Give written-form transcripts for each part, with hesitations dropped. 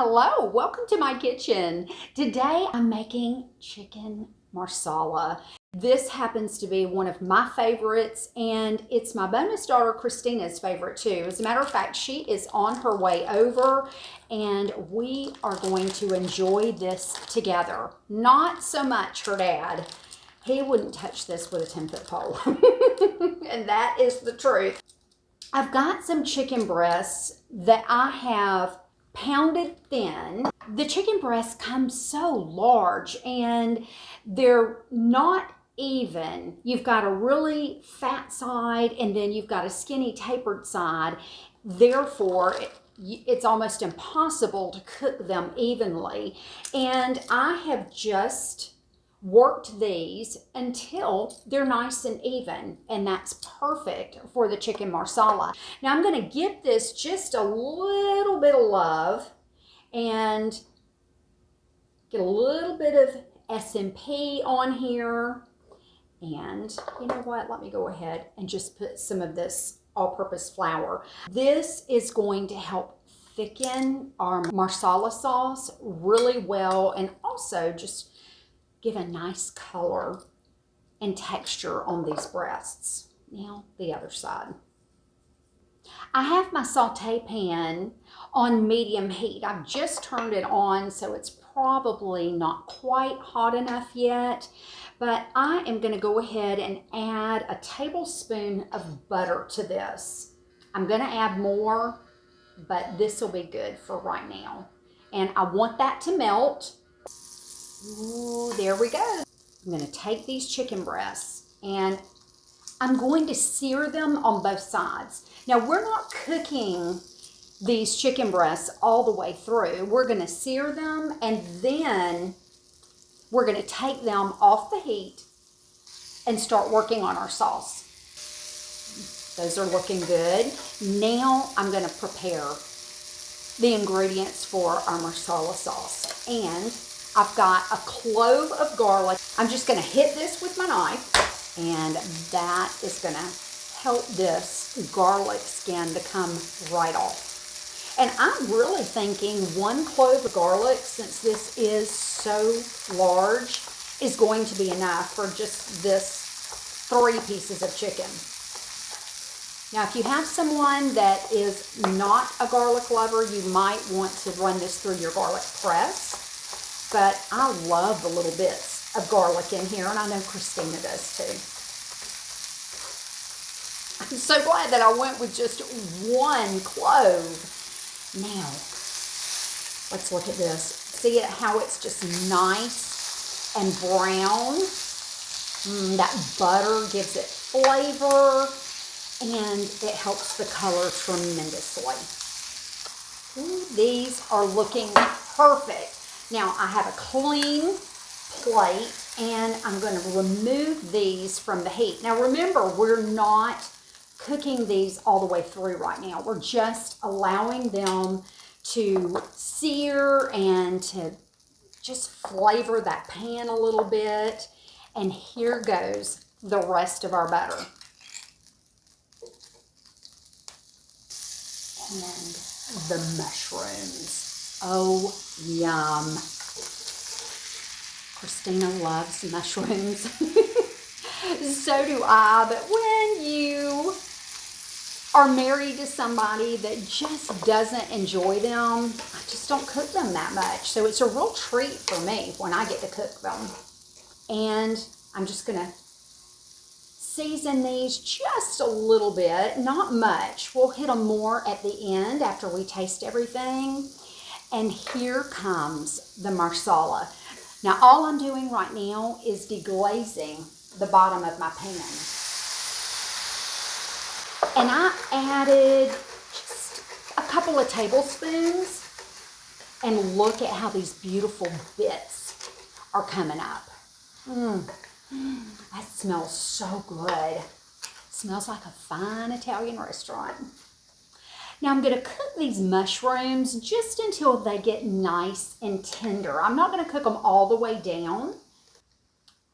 Hello, welcome to my kitchen. Today I'm making chicken marsala. This happens to be one of my favorites, and it's my bonus daughter Christina's favorite too. As a matter of fact, she is on her way over and we are going to enjoy this together. Not so much her dad. He wouldn't touch this with a 10-foot pole. And that is the truth. I've got some chicken breasts that I have pounded thin. The chicken breasts come so large and they're not even. You've got a really fat side and then you've got a skinny tapered side. Therefore, it's almost impossible to cook them evenly. And I have just worked these until they're nice and even, and that's perfect for the chicken marsala. Now I'm going to give this just a little bit of love and get a little bit of SMP on here. And you know what, let me go ahead and just put some of this all-purpose flour. This is going to help thicken our marsala sauce really well and also just give a nice color and texture on these breasts. Now, the other side. I have my saute pan on medium heat. I've just turned it on, so it's probably not quite hot enough yet, but I am going to go ahead and add a tablespoon of butter to this. I'm going to add more, but this will be good for right now. And I want that to melt. Ooh, there we go. I'm going to take these chicken breasts and I'm going to sear them on both sides. Now, we're not cooking these chicken breasts all the way through. We're going to sear them and then we're going to take them off the heat and start working on our sauce. Those are looking good. Now I'm going to prepare the ingredients for our marsala sauce. And I've got a clove of garlic. I'm just going to hit this with my knife, and that is going to help this garlic skin to come right off. And I'm really thinking 1 clove of garlic, since this is so large, is going to be enough for just this 3 pieces of chicken. Now, if you have someone that is not a garlic lover, you might want to run this through your garlic press. But I love the little bits of garlic in here, and I know Christina does too. I'm so glad that I went with just 1 clove. Now, let's look at this. See how it's just nice and brown? That butter gives it flavor, and it helps the color tremendously. Ooh, these are looking perfect. Now, I have a clean plate, and I'm going to remove these from the heat. Now, remember, we're not cooking these all the way through right now. We're just allowing them to sear and to just flavor that pan a little bit. And here goes the rest of our butter. And the mushrooms. Oh, yum. Christina loves mushrooms. So do I, but when you are married to somebody that just doesn't enjoy them, I just don't cook them that much. So it's a real treat for me when I get to cook them. And I'm just going to season these just a little bit, not much. We'll hit them more at the end after we taste everything. And here comes the marsala. Now, all I'm doing right now is deglazing the bottom of my pan. And I added just a couple of tablespoons. And look at how these beautiful bits are coming up. That smells so good. It smells like a fine Italian restaurant. Now I'm going to cook these mushrooms just until they get nice and tender. I'm not going to cook them all the way down.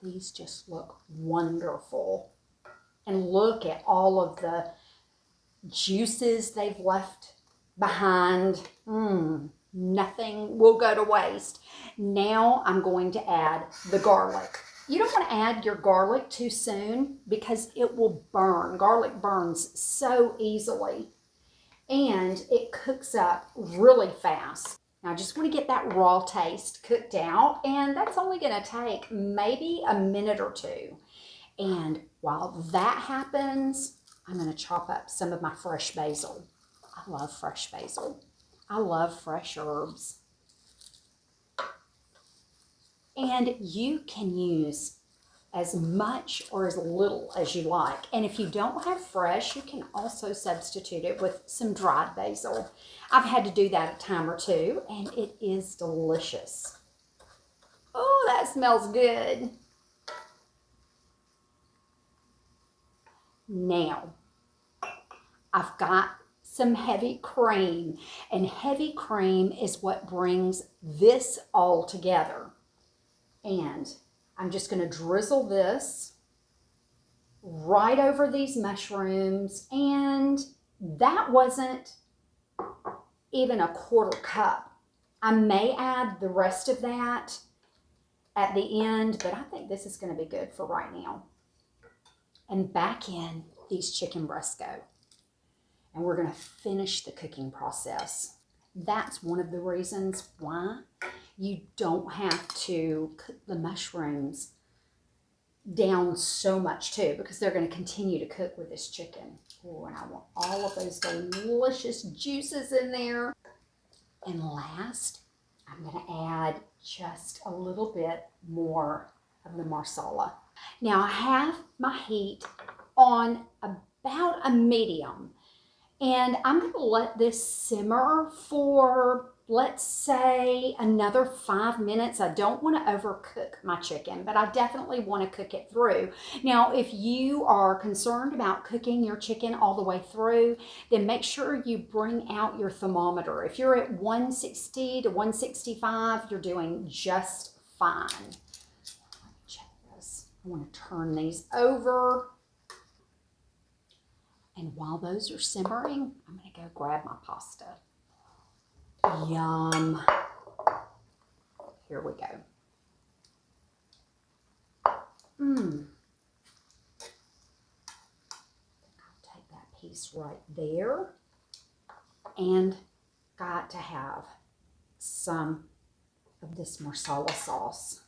These just look wonderful. And look at all of the juices they've left behind. Nothing will go to waste. Now I'm going to add the garlic. You don't want to add your garlic too soon because it will burn. Garlic burns so easily and it cooks up really fast. Now I just want to get that raw taste cooked out, and that's only going to take maybe a minute or two. And while that happens, I'm going to chop up some of my fresh basil. I love fresh basil. I love fresh herbs. And you can use as much or as little as you like. And if you don't have fresh, you can also substitute it with some dried basil. I've had to do that a time or two, and it is delicious. Oh, that smells good. Now, I've got some heavy cream, and heavy cream is what brings this all together. And I'm just going to drizzle this right over these mushrooms, and that wasn't even a quarter cup. I may add the rest of that at the end, but I think this is going to be good for right now. And back in these chicken breasts go. And we're going to finish the cooking process. That's one of the reasons why you don't have to cook the mushrooms down so much too, because they're going to continue to cook with this chicken. Oh, and I want all of those delicious juices in there. And last, I'm going to add just a little bit more of the marsala. Now I have my heat on about a medium, and I'm going to let this simmer for, let's say, another 5 minutes. I don't want to overcook my chicken, but I definitely want to cook it through. Now, if you are concerned about cooking your chicken all the way through, then make sure you bring out your thermometer. If you're at 160 to 165, you're doing just fine. Check this. I want to turn these over. And while those are simmering, I'm going to go grab my pasta. Yum. Here we go. I'll take that piece right there. And got to have some of this marsala sauce.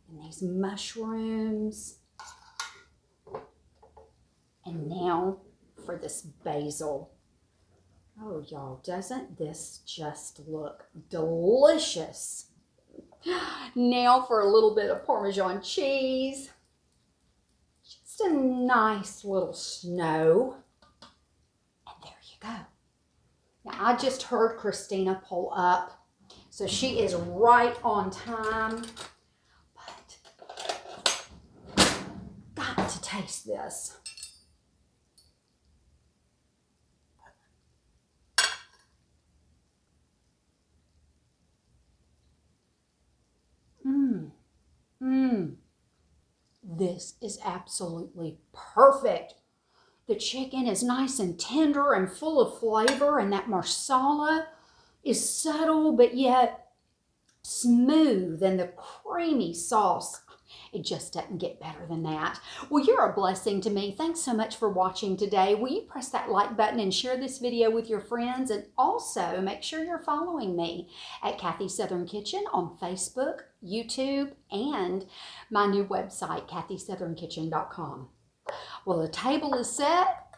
And these mushrooms. And now for this basil. Oh, y'all, doesn't this just look delicious? Now for a little bit of Parmesan cheese. Just a nice little snow. And there you go. Now, I just heard Christina pull up, so she is right on time. But got to taste this. This is absolutely perfect. The chicken is nice and tender and full of flavor, and that marsala is subtle but yet smooth, and the creamy sauce, it just doesn't get better than that. Well, you're a blessing to me. Thanks so much for watching today. Will you press that like button and share this video with your friends? And also make sure you're following me at Kathy's Southern Kitchen on Facebook, YouTube, and my new website, KathySouthernKitchen.com. Well, the table is set,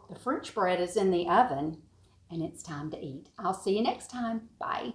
the French bread is in the oven, and it's time to eat. I'll see you next time. Bye.